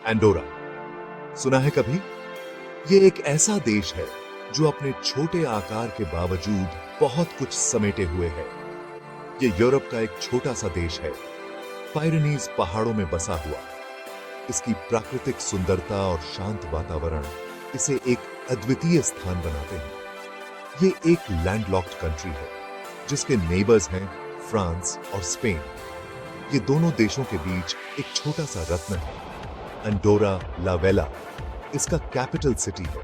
Andorra सुना है कभी? ये एक ऐसा देश है जो अपने छोटे आकार के बावजूद बहुत कुछ समेटे हुए है। ये यूरोप का एक छोटा सा देश है, पायरेनीज पहाड़ों में बसा हुआ। इसकी प्राकृतिक सुंदरता और शांत वातावरण इसे एक अद्वितीय स्थान बनाते हैं। ये एक लैंडलॉक्ड कंट्री है जिसके नेबर्स हैं फ्रांस और स्पेन। ये दोनों देशों के बीच एक छोटा सा रत्न है। एंडोरा ला वेला इसका कैपिटल सिटी है।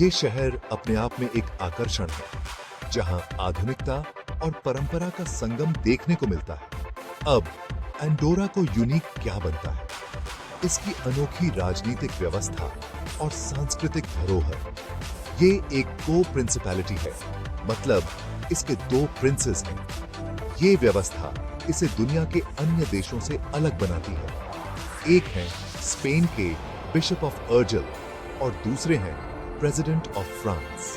ये शहर अपने आप में एक आकर्षण है जहां आधुनिकता और परंपरा का संगम देखने को मिलता है। अब एंडोरा को यूनिक क्या बनता है? इसकी अनोखी राजनीतिक व्यवस्था और सांस्कृतिक धरोहर। ये एक को प्रिंसिपैलिटी है, मतलब इसके दो प्रिंसेस हैं। ये व्यवस्था इसे दुनिया के अन्य देशों से अलग बनाती है। एक है स्पेन के बिशप ऑफ अर्जल और दूसरे हैं प्रेसिडेंट ऑफ फ्रांस।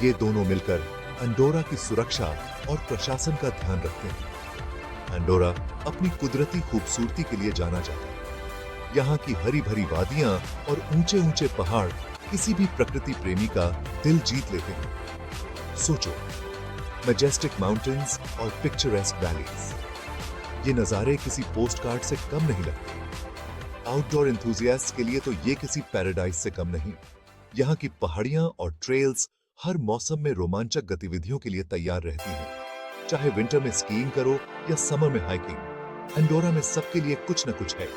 ये दोनों मिलकर एंडोरा की सुरक्षा और प्रशासन का ध्यान रखते हैं। एंडोरा अपनी कुदरती खूबसूरती के लिए जाना जाता है। यहाँ की हरी भरी वादियां और ऊंचे ऊंचे पहाड़ किसी भी प्रकृति प्रेमी का दिल जीत लेते हैं। सोचो, मैजेस्टिक माउंटेन्स और पिक्चरेस्क वैलीज, ये नजारे किसी पोस्टकार्ड से कम नहीं लगते। आउटडोर एंथुसियास्ट के लिए तो ये किसी पैराडाइज से कम नहीं। यहाँ की पहाड़ियां और ट्रेल्स हर मौसम में रोमांचक गतिविधियों के लिए तैयार रहती हैं। चाहे विंटर में स्कीइंग करो या समर में हाइकिंग, एंडोरा में सबके लिए कुछ न कुछ है।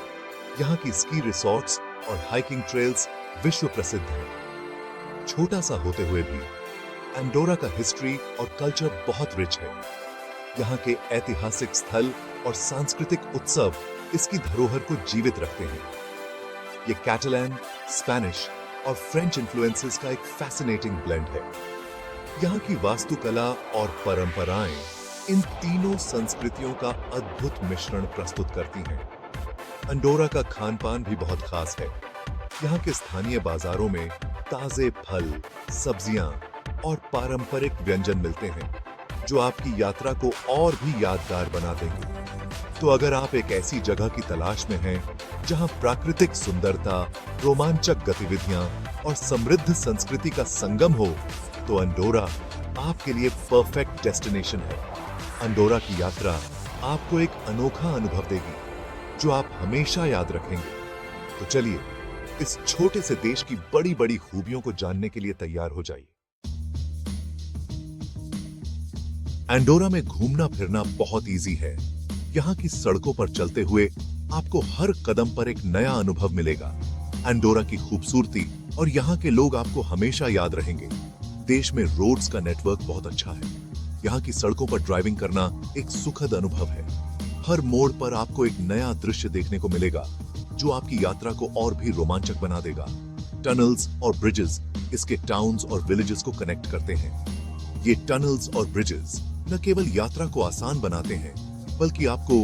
यहाँ की स्की रिसॉर्ट्स और हाइकिंग ट्रेल्स विश्व प्रसिद्ध हैं। छोटा सा होते हुए भी एंडोरा का हिस्ट्री और कल्चर बहुत रिच है। यहाँ के ऐतिहासिक स्थल और सांस्कृतिक उत्सव इसकी धरोहर को जीवित रखते हैं। ये कैटलान, स्पेनिश और फ्रेंच इन्फ्लुएंसेस का एक फैसिनेटिंग ब्लेंड है। यहाँ की वास्तुकला और परंपराएं इन तीनों संस्कृतियों का अद्भुत मिश्रण प्रस्तुत करती हैं। एंडोरा का खान-पान भी बहुत खास है। यहाँ के स्थानीय बाजारों में ताजे फल, सब्जियां और पारंपरिक व्यंजन मिलते हैं जो आपकी यात्रा को और भी यादगार बना देंगे। तो अगर आप एक ऐसी जगह की तलाश में हैं जहां प्राकृतिक सुंदरता, रोमांचक गतिविधियां और समृद्ध संस्कृति का संगम हो, तो एंडोरा आपके लिए परफेक्ट डेस्टिनेशन है। एंडोरा की यात्रा आपको एक अनोखा अनुभव देगी जो आप हमेशा याद रखेंगे। तो चलिए, इस छोटे से देश की बड़ी बड़ी खूबियों को जानने के लिए तैयार हो जाइए। एंडोरा में घूमना फिरना बहुत इजी है। यहाँ की सड़कों पर चलते हुए आपको हर कदम पर एक नया अनुभव मिलेगा। एंडोरा की खूबसूरती और यहाँ के लोग आपको हमेशा याद रहेंगे। देश में रोड्स का नेटवर्क बहुत अच्छा है। यहाँ की सड़कों पर ड्राइविंग करना एक सुखद अनुभव है। हर मोड़ पर आपको एक नया दृश्य देखने को मिलेगा जो आपकी यात्रा को और भी रोमांचक बना देगा। टनल्स और ब्रिजेस इसके टाउन्स और विलेजेस को कनेक्ट करते हैं। ये टनल्स और ब्रिजेस न केवल यात्रा को आसान बनाते हैं, बल्कि आपको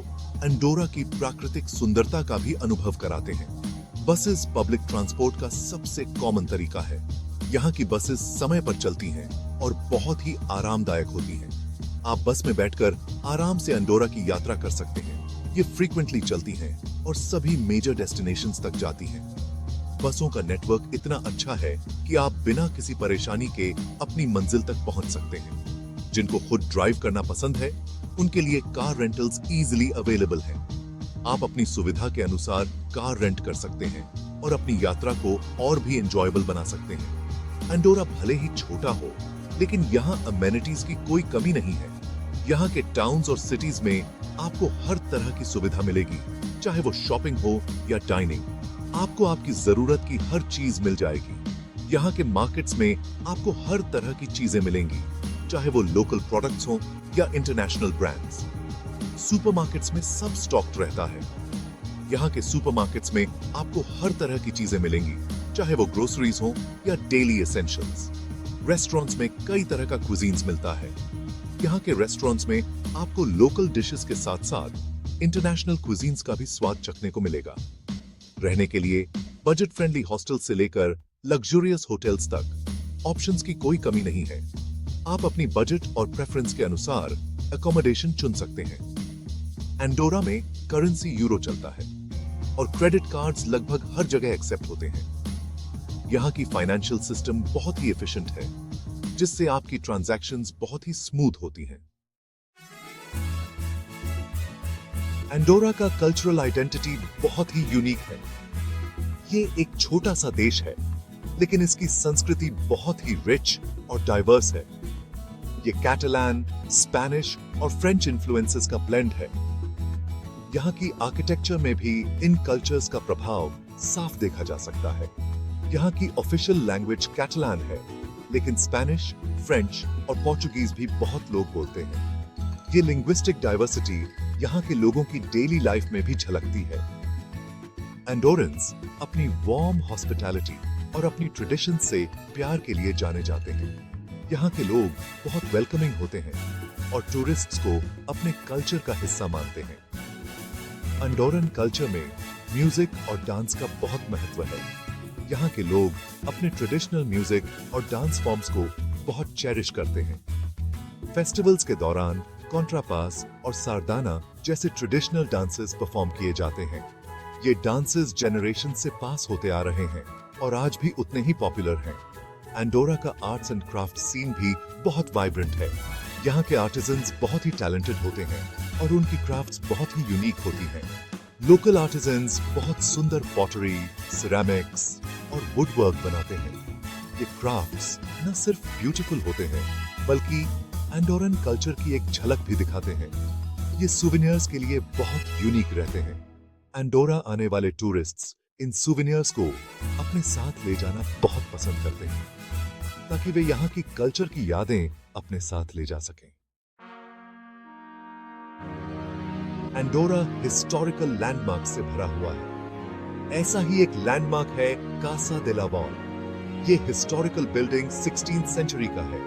एंडोरा की प्राकृतिक सुंदरता का भी अनुभव कराते हैं। बसेस पब्लिक ट्रांसपोर्ट का सबसे कॉमन तरीका है। यहाँ की बसेस समय पर चलती हैं और बहुत ही आरामदायक होती हैं। आप बस में बैठकर आराम से एंडोरा की यात्रा कर सकते हैं। ये फ्रीक्वेंटली चलती हैं और सभी मेजर डेस्टिनेशंस तक जाती हैं। बसों का नेटवर्क इतना अच्छा है कि आप बिना किसी परेशानी के अपनी मंजिल तक पहुंच सकते हैं। जिनको खुद ड्राइव करना पसंद है, उनके लिए कार रेंटल्स इजीली अवेलेबल हैं। आप अपनी सुविधा के अनुसार कार रेंट कर सकते हैं और अपनी यात्रा को और भी एंजॉयबल बना सकते हैं। एंडोरा भले ही छोटा हो, लेकिन यहाँ अमेनिटीज की कोई कमी नहीं है। यहाँ के टाउन्स और सिटीज में आपको हर तरह की सुविधा मिलेगी, चाहे वो शॉपिंग हो या डाइनिंग। आपको आपकी जरूरत की हर चीज मिल जाएगी। यहाँ के मार्केट्स में आपको हर तरह की चीजें मिलेंगी, चाहे वो लोकल प्रोडक्ट्स हो या इंटरनेशनल ब्रांड्स। सुपरमार्केट्स में सब स्टॉक्ड रहता है। यहाँ के सुपरमार्केट्स में आपको हर तरह की चीजें मिलेंगी, चाहे वो ग्रोसरीज हो या डेली एसेंशियल्स। रेस्टोरेंट्स में कई तरह का कुजीन्स मिलता है। यहाँ के रेस्टोरेंट्स में आपको लोकल डिशेस के साथ साथ इंटरनेशनल कुजीन्स का भी स्वाद चखने को मिलेगा। रहने के लिए बजट फ्रेंडली हॉस्टल से लेकर लग्जरियस होटल्स तक ऑप्शंस की कोई कमी नहीं है। आप अपनी बजट और प्रेफरेंस के अनुसार अकोमोडेशन चुन सकते हैं। एंडोरा में करेंसी यूरो चलता है। और क्रेडिट कार्ड्स लगभग हर जगह एक्सेप्ट होते हैं। यहाँ की फाइनेंशियल सिस्टम बहुत ही एफिशिएंट है, जिससे आपकी ट्रांजैक्शंस बहुत ही स्मूथ होती हैं। एंडोरा का कल्चरल आइडेंटिटी बहुत ही यूनिक है। ये एक छोटा सा देश है, लेकिन इसकी संस्कृति बहुत ही रिच और डाइवर्स है। ये कैटलान, स्पेनिश और फ्रेंच इन्फ्लुएंसेस का ब्लेंड है। यहाँ की आर्किटेक्चर में भी इन कल्चर्स का प्रभाव साफ देखा जा सकता है। यहाँ की ऑफिशियल लैंग्वेज कैटलान है, लेकिन स्पेनिश, फ्रेंच और पोर्चुगीज भी बहुत लोग बोलते हैं। ये लिंग्विस्टिक डाइवर्सिटी यहाँ के लोगों की डेली लाइफ में भी झलकती है। एंडोरेंस अपनी वार्म हॉस्पिटैलिटी और अपनी ट्रेडिशन से प्यार के लिए जाने जाते हैं। यहाँ के लोग बहुत वेलकमिंग होते हैं और टूरिस्ट्स को अपने कल्चर का हिस्सा मानते हैं। एंडोरन कल्चर में म्यूजिक और डांस का बहुत महत्व है। यहाँ के लोग अपने ट्रेडिशनल म्यूजिक और डांस फॉर्म्स को बहुत चेरिश करते हैं। फेस्टिवल्स के दौरान कॉन्ट्रापास और सारदाना जैसे ट्रेडिशनल डांसेस परफॉर्म किए जाते हैं। ये डांसेस जनरेशन से पास होते आ रहे हैं और आज भी उतने ही पॉपुलर हैं। एंडोरा का आर्ट्स एंड क्राफ्ट सीन भी बहुत वाइब्रेंट है। यहाँ के आर्टिजन्स बहुत ही टैलेंटेड होते हैं और उनकी क्राफ्ट्स बहुत ही यूनिक होती हैं। लोकल आर्टिजन्स बहुत सुंदर पॉटरी, सिरेमिक्स और वुडवर्क बनाते हैं। ये क्राफ्ट्स न सिर्फ ब्यूटीफुल होते हैं, बल्कि एंडोरन कल्चर की एक झलक भी दिखाते हैं। ये सुवेनियर्स के लिए बहुत यूनिक रहते हैं। एंडोरा आने वाले टूरिस्ट्स इन सुवेनियर्स को अपने साथ ले जाना बहुत पसंद करते हैं, ताकि वे यहाँ की कल्चर की यादें अपने साथ ले जा सकें। एंडोरा हिस्टोरिकल लैंडमार्क से भरा हुआ है। ऐसा ही एक लैंडमार्क है कासा दे ला वॉल। ये हिस्टोरिकल बिल्डिंग 16th सेंचुरी का है।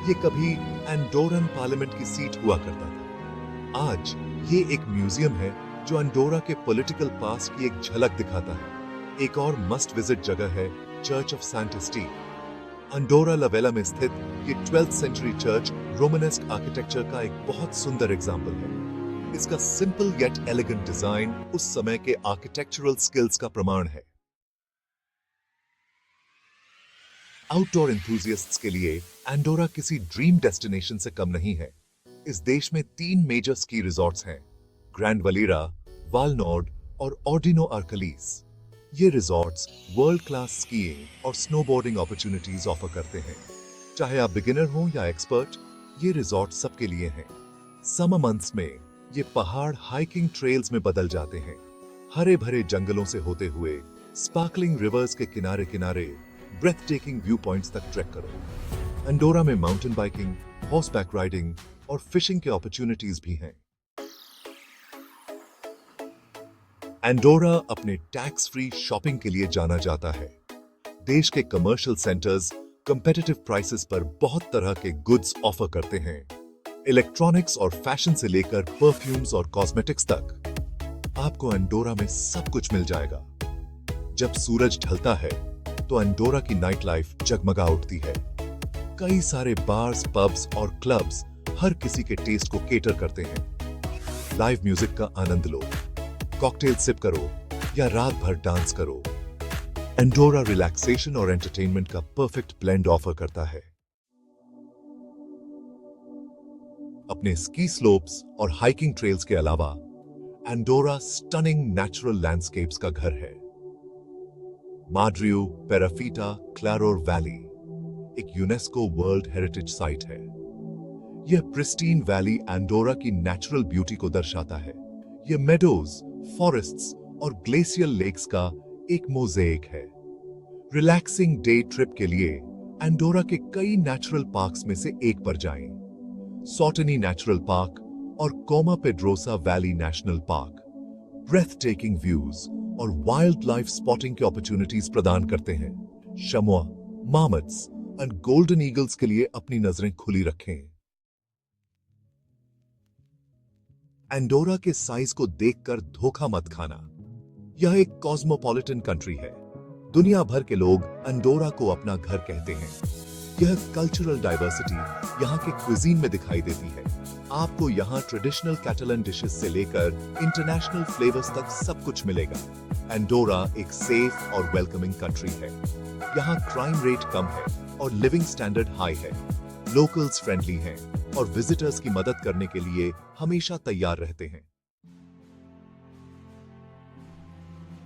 ये कभी एंडोरन पार्लियामेंट की सीट हुआ करता था। आज ये एक म्यूजियम है जो एंडोरा के पॉलिटिकल पास्ट की एक झलक दिखाता है। एक और मस्ट विजिट जगह है चर्च ऑफ सेंट एस्टीन। एंडोरा ला वेला में स्थित ये 12th century church Romanesque architecture का एक बहुत सुंदर एग्जाम्पल है। इसका सिंपल येट एलिगेंट डिजाइन उस समय के आर्किटेक्चरल स्किल्स का प्रमाण है। आउटडोर एंथुसियास्ट्स के लिए एंडोरा किसी ड्रीम डेस्टिनेशन से कम नहीं है। इस देश में 3 मेजर स्की रिजॉर्ट्स हैं, ग्रैंड वलीरा, वालनोड और ऑर्डिनो आर्कलीस। ये रिजॉर्ट्स वर्ल्ड क्लास स्कीइंग और स्नोबोर्डिंग अपॉर्चुनिटीज ऑफर करते हैं। चाहे आप बिगिनर हो या एक्सपर्ट, ये रिजॉर्ट सबके लिए हैं। समर मंथ्स में ये पहाड़ हाइकिंग ट्रेल्स में बदल जाते हैं। हरे भरे जंगलों से होते हुए स्पार्कलिंग रिवर्स के किनारे किनारे ब्रेथ टेकिंग व्यू पॉइंट्स तक ट्रैक करो। एंडोरा में माउंटेन बाइकिंग, हॉर्सबैक राइडिंग और फिशिंग के अपॉर्चुनिटीज भी हैं। एंडोरा अपने टैक्स फ्री शॉपिंग के लिए जाना जाता है। देश के कमर्शियल सेंटर्स कंपेटिटिव प्राइसेस पर बहुत तरह के गुड्स ऑफर करते हैं। इलेक्ट्रॉनिक्स और फैशन से लेकर परफ्यूम्स और कॉस्मेटिक्स तक आपको एंडोरा में सब कुछ मिल जाएगा। जब सूरज ढलता है तो एंडोरा की नाइट लाइफ जगमगा उठती है। कई सारे बार्स, पब्स और क्लब्स हर किसी के टेस्ट को केटर करते हैं। लाइव म्यूजिक का आनंद लो, कॉकटेल सिप करो या रात भर डांस करो। एंडोरा रिलैक्सेशन और एंटरटेनमेंट का परफेक्ट ब्लेंड ऑफर करता है। अपने स्की स्लोप्स और हाइकिंग ट्रेल्स के अलावा एंडोरा स्टनिंग नेचुरल लैंडस्केप्स का घर है। माड्रियो पेराफीटा क्लारोर वैली एक यूनेस्को वर्ल्ड हेरिटेज साइट है। यह प्रिस्टीन वैली एंडोरा की नेचुरल ब्यूटी को दर्शाता है। यह मेडोज, फॉरेस्ट्स और ग्लेशियल लेक्स का एक मोज़ेक है। रिलैक्सिंग डे ट्रिप के लिए एंडोरा के कई नेचुरल पार्क्स में से एक पर जाएं। सॉटनी नेचुरल पार्क और कोमा पेड्रोसा valley national park breathtaking views और वाइल्ड लाइफ स्पॉटिंग के अपॉर्चुनिटीज प्रदान करते हैं। Chamois, marmots and golden eagles के लिए अपनी नजरें खुली रखें। एंडोरा के साइज को देखकर धोखा मत खाना। यह एक कॉस्मोपॉलिटन कंट्री है। दुनिया भर के लोग एंडोरा को अपना घर कहते हैं। यह कल्चरल डाइवर्सिटी यहाँ के क्विजीन में दिखाई देती है। आपको यहाँ ट्रेडिशनल कैटलन डिशेस से लेकर इंटरनेशनल फ्लेवर्स तक सब कुछ मिलेगा। एंडोरा एक सेफ और वेलकमिंग कंट्री है। यहाँ क्राइम रेट कम है और लिविंग स्टैंडर्ड हाई है। लोकल्स फ्रेंडली हैं और विजिटर्स की मदद करने के लिए हमेशा तैयार रहते हैं।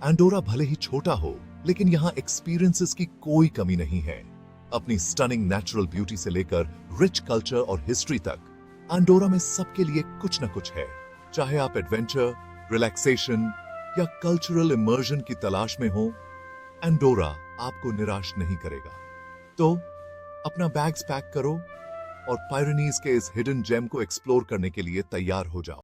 एंडोरा भले ही छोटा हो, लेकिन यहाँ एक्सपीरियंसेस की कोई कमी नहीं है। अपनी स्टनिंग नेचुरल ब्यूटी से लेकर रिच कल्चर और हिस्ट्री तक, एंडोरा में सबके लिए कुछ न कुछ है। चाहे आप एडवेंचर, रिलैक्सेशन या कल्चरल इमर्जन की तलाश में हो, एंडोरा आपको निराश नहीं करेगा। तो अपना बैग्स पैक करो और पायरेनीज के इस हिडन जेम को एक्सप्लोर करने के लिए तैयार हो जाओ।